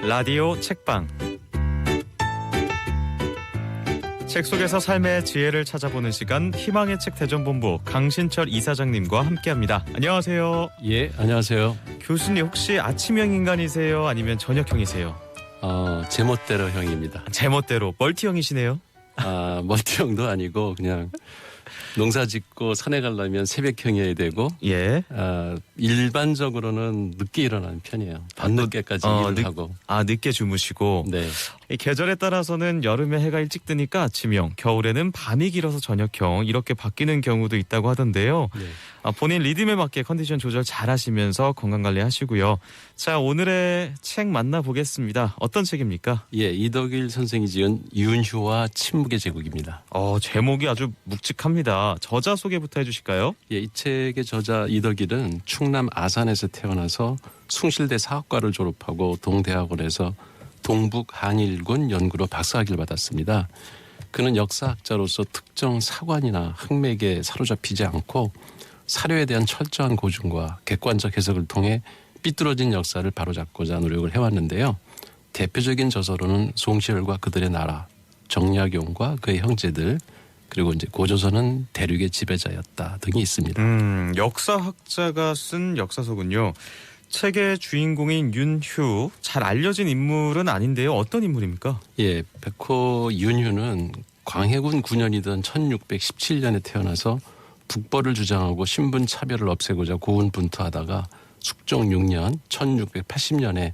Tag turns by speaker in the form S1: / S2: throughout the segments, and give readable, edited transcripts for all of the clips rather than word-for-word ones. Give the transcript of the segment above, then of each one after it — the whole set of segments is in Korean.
S1: 라디오 책방. 책 속에서 삶의 지혜를 찾아보는 시간, 희망의 책 대전본부 강신철 이사장님과 함께합니다. 안녕하세요.
S2: 예, 안녕하세요.
S1: 교수님, 혹시 아침형 인간이세요? 아니면 저녁형이세요?
S2: 제멋대로 형입니다.
S1: 제멋대로 멀티형이시네요.
S2: 멀티형도 아니고 그냥 농사 짓고 산에 가려면 새벽형이어야 되고,
S1: 예.
S2: 일반적으로는 늦게 일어나는 편이에요. 밤늦게까지 일을 하고.
S1: 늦게 주무시고.
S2: 네.
S1: 이 계절에 따라서는 여름에 해가 일찍 뜨니까 아침형, 겨울에는 밤이 길어서 저녁형 이렇게 바뀌는 경우도 있다고 하던데요.
S2: 네.
S1: 본인 리듬에 맞게 컨디션 조절 잘 하시면서 건강관리 하시고요. 자, 오늘의 책 만나보겠습니다. 어떤 책입니까?
S2: 예, 이덕일 선생이 지은 윤휴와 침묵의 제국입니다.
S1: 제목이 아주 묵직합니다. 저자 소개부터 해주실까요?
S2: 예, 이 책의 저자 이덕일은 충남 아산에서 태어나서 숭실대 사학과를 졸업하고 동대학원에서 동북 한일군 연구로 박사학위를 받았습니다. 그는 역사학자로서 특정 사관이나 학맥에 사로잡히지 않고 사료에 대한 철저한 고증과 객관적 해석을 통해 삐뚤어진 역사를 바로잡고자 노력을 해왔는데요. 대표적인 저서로는 송시열과 그들의 나라, 정약용과 그의 형제들, 그리고 이제 고조선은 대륙의 지배자였다 등이 있습니다.
S1: 역사학자가 쓴 역사서군요. 책의 주인공인 윤휴, 잘 알려진 인물은 아닌데요. 어떤 인물입니까?
S2: 예, 백호 윤휴는 광해군 9년이던 1617년에 태어나서 북벌을 주장하고 신분 차별을 없애고자 고군분투하다가 숙종 6년 1680년에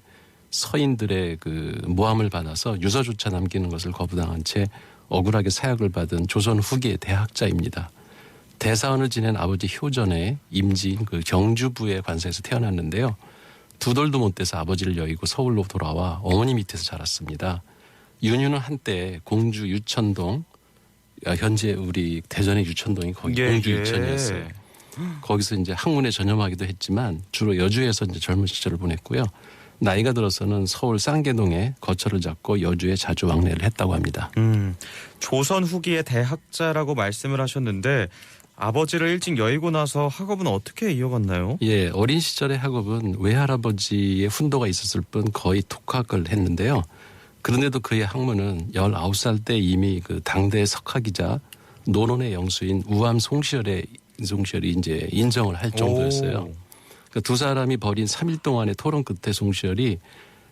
S2: 서인들의 그 모함을 받아서 유서조차 남기는 것을 거부당한 채 억울하게 사역을 받은 조선 후기의 대학자입니다. 대사원을 지낸 아버지 효전의 임지인 그 경주부의 관사에서 태어났는데요. 두 돌도 못 돼서 아버지를 여의고 서울로 돌아와 어머니 밑에서 자랐습니다. 윤휴는 한때 공주 유천동, 현재 우리 대전의 유천동이 거기 공주 유천이었어요. 거기서 이제 학문에 전념하기도 했지만 주로 여주에서 이제 젊은 시절을 보냈고요. 나이가 들어서는 서울 쌍계동에 거처를 잡고 여주에 자주 왕래를 했다고 합니다.
S1: 조선 후기의 대학자라고 말씀을 하셨는데 아버지를 일찍 여의고 나서 학업은 어떻게 이어갔나요?
S2: 예, 어린 시절의 학업은 외할아버지의 훈도가 있었을 뿐 거의 독학을 했는데요. 그런데도 그의 학문은 19살 때 이미 그 당대의 석학이자 논언의 영수인 우암 송시열이 이제 인정을 할 정도였어요. 그 두 사람이 벌인 3일 동안의 토론 끝에 송시열이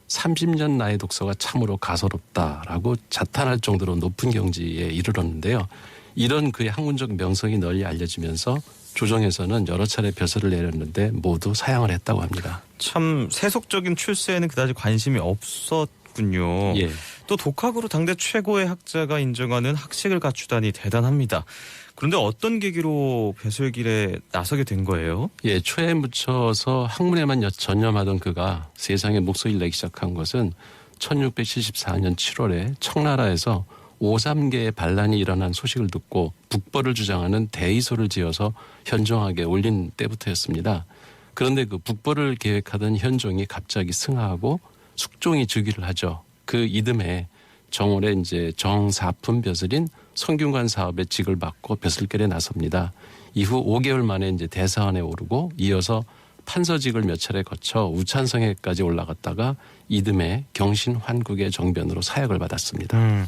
S2: 30년 나의 독서가 참으로 가소롭다라고 자탄할 정도로 높은 경지에 이르렀는데요. 이런 그의 학문적 명성이 널리 알려지면서 조정에서는 여러 차례 벼슬을 내렸는데 모두 사양을 했다고 합니다.
S1: 참 세속적인 출세에는 그다지 관심이 없었군요.
S2: 예.
S1: 또 독학으로 당대 최고의 학자가 인정하는 학식을 갖추다니 대단합니다. 그런데 어떤 계기로 배설길에 나서게 된 거예요?
S2: 예, 초에 묻혀서 학문에만 전념하던 그가 세상에 목소리를 내기 시작한 것은 1674년 7월에 청나라에서 5.3개의 반란이 일어난 소식을 듣고 북벌을 주장하는 대의소를 지어서 현종에게 올린 때부터였습니다. 그런데 그 북벌을 계획하던 현종이 갑자기 승하하고 숙종이 즉위를 하죠. 그 이듬해 정월에 이제 정사품 벼슬인 성균관 사업의 직을 받고 벼슬길에 나섭니다. 이후 5개월 만에 이제 대사원에 오르고 이어서 판서직을 몇 차례 거쳐 우찬성에까지 올라갔다가 이듬해 경신환국의 정변으로 사역을 받았습니다.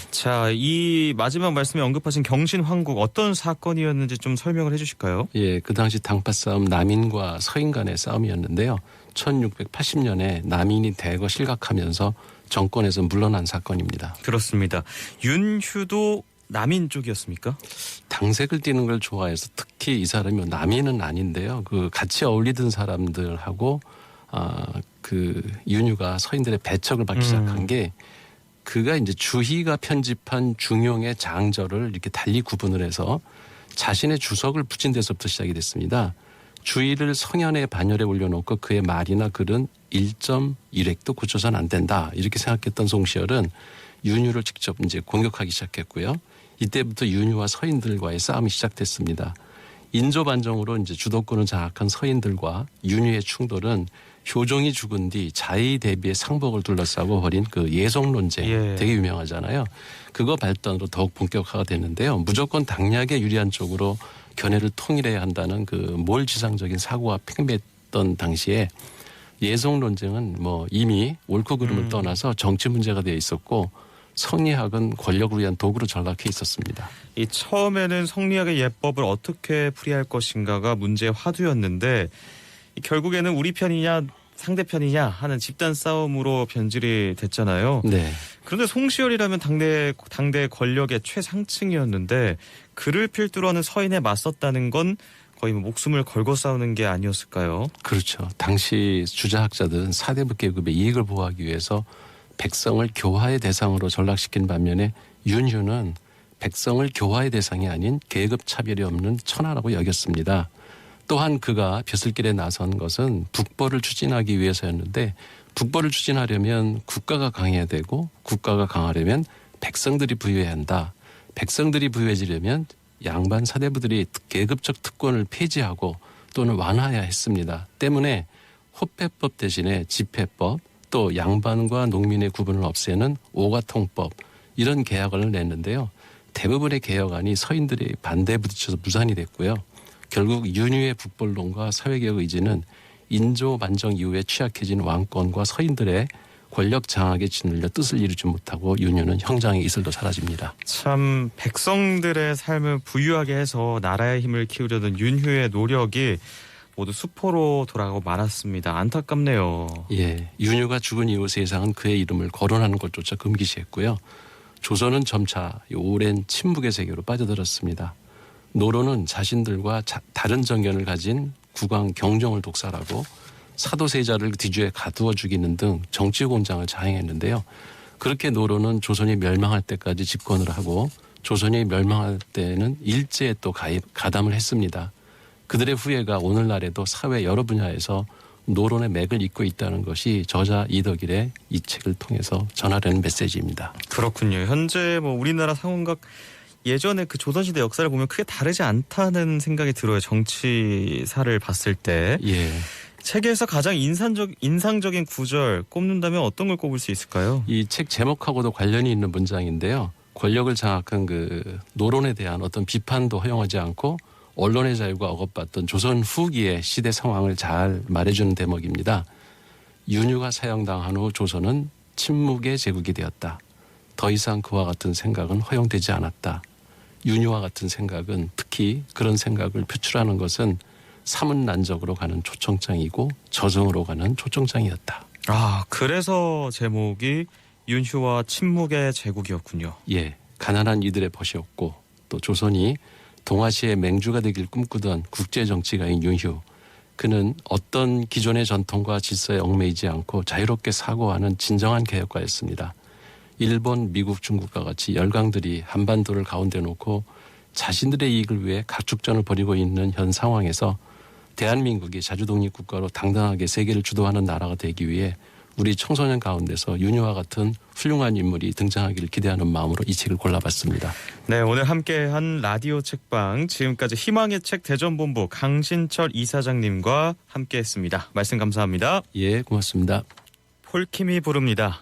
S1: 자, 이 마지막 말씀에 언급하신 경신환국 어떤 사건이었는지 좀 설명을 해주실까요?
S2: 예, 그 당시 당파 싸움 남인과 서인 간의 싸움이었는데요. 1680년에 남인이 대거 실각하면서 정권에서 물러난 사건입니다.
S1: 그렇습니다. 윤휴도 남인 쪽이었습니까?
S2: 당색을 띠는 걸 좋아해서 특히 이 사람이 남인은 아닌데요. 그 같이 어울리던 사람들하고 그 윤휴가 서인들의 배척을 받기 시작한 게 그가 이제 주희가 편집한 중용의 장절을 이렇게 달리 구분을 해서 자신의 주석을 붙인 데서부터 시작이 됐습니다. 주희를 성현의 반열에 올려놓고 그의 말이나 글은 1.1획도 고쳐서는 안 된다 이렇게 생각했던 송시열은 윤휴를 직접 이제 공격하기 시작했고요. 이때부터 윤휴와 서인들과의 싸움이 시작됐습니다. 인조반정으로 이제 주도권을 장악한 서인들과 윤휴의 충돌은 효종이 죽은 뒤 자의 대비의 상복을 둘러싸고 벌인 그 예속 논쟁 되게 유명하잖아요. 그거 발단으로 더욱 본격화가 됐는데요. 무조건 당략에 유리한 쪽으로 견해를 통일해야 한다는 그 몰지상적인 사고가 팽배했던 당시에 예성 논쟁은 뭐 이미 옳고 그름을 떠나서 정치 문제가 되어 있었고 성리학은 권력을 위한 도구로 전락해 있었습니다.
S1: 이 처음에는 성리학의 예법을 어떻게 풀이할 것인가가 문제의 화두였는데 결국에는 우리 편이냐 상대편이냐 하는 집단 싸움으로 변질이 됐잖아요.
S2: 네.
S1: 그런데 송시열이라면 당대 권력의 최상층이었는데 그를 필두로 하는 서인에 맞섰다는 건 거의 목숨을 걸고 싸우는 게 아니었을까요?
S2: 그렇죠. 당시 주자학자들은 사대부 계급의 이익을 보호하기 위해서 백성을 교화의 대상으로 전락시킨 반면에 윤휴는 백성을 교화의 대상이 아닌 계급 차별이 없는 천하라고 여겼습니다. 또한 그가 벼슬길에 나선 것은 북벌을 추진하기 위해서였는데 북벌을 추진하려면 국가가 강해야 되고 국가가 강하려면 백성들이 부유해야 한다. 백성들이 부유해지려면 양반 사대부들이 계급적 특권을 폐지하고 또는 완화해야 했습니다. 때문에 호패법 대신에 집회법 또 양반과 농민의 구분을 없애는 오가통법 이런 개혁안을 냈는데요. 대부분의 개혁안이 서인들의 반대에 부딪혀서 무산이 됐고요. 결국 윤휴의 북벌론과 사회개혁 의지는 인조 만정 이후에 취약해진 왕권과 서인들의 권력 장악에 짓눌려 뜻을 이루지 못하고 윤휴는 형장의 이슬로 사라집니다.
S1: 참 백성들의 삶을 부유하게 해서 나라의 힘을 키우려던 윤휴의 노력이 모두 수포로 돌아가고 말았습니다. 안타깝네요.
S2: 예, 윤휴가 죽은 이후 세상은 그의 이름을 거론하는 것조차 금기시했고요. 조선은 점차 오랜 침묵의 세계로 빠져들었습니다. 노론은 자신들과 다른 정견을 가진 국왕 경종을 독살하고 사도세자를 뒤주에 가두어 죽이는 등 정치 공장을 자행했는데요. 그렇게 노론은 조선이 멸망할 때까지 집권을 하고 조선이 멸망할 때는 일제에 또 가담을 했습니다. 그들의 후예가 오늘날에도 사회 여러 분야에서 노론의 맥을 잇고 있다는 것이 저자 이덕일의 이 책을 통해서 전하려는 메시지입니다.
S1: 그렇군요. 현재 우리나라 상황과 예전에 그 조선시대 역사를 보면 크게 다르지 않다는 생각이 들어요. 정치사를 봤을 때.
S2: 예.
S1: 책에서 가장 인상적인 구절 꼽는다면 어떤 걸 꼽을 수 있을까요?
S2: 이 책 제목하고도 관련이 있는 문장인데요. 권력을 장악한 그 노론에 대한 어떤 비판도 허용하지 않고 언론의 자유가 억압받던 조선 후기의 시대 상황을 잘 말해주는 대목입니다. 윤휴가 사형당한 후 조선은 침묵의 제국이 되었다. 더 이상 그와 같은 생각은 허용되지 않았다. 윤휴와 같은 생각은 특히 그런 생각을 표출하는 것은 사문난적으로 가는 초청장이고 저승으로 가는 초청장이었다.
S1: 아, 그래서 제목이 윤휴와 침묵의 제국이었군요.
S2: 예, 가난한 이들의 벗이었고 또 조선이 동아시아의 맹주가 되길 꿈꾸던 국제정치가인 윤휴. 그는 어떤 기존의 전통과 질서에 얽매이지 않고 자유롭게 사고하는 진정한 개혁가였습니다. 일본, 미국, 중국과 같이 열강들이 한반도를 가운데 놓고 자신들의 이익을 위해 각축전을 벌이고 있는 현 상황에서 대한민국이 자주독립국가로 당당하게 세계를 주도하는 나라가 되기 위해 우리 청소년 가운데서 윤휴와 같은 훌륭한 인물이 등장하기를 기대하는 마음으로 이 책을 골라봤습니다.
S1: 네, 오늘 함께한 라디오 책방 지금까지 희망의 책 대전본부 강신철 이사장님과 함께했습니다. 말씀 감사합니다.
S2: 예, 고맙습니다.
S1: 폴킴이 부릅니다.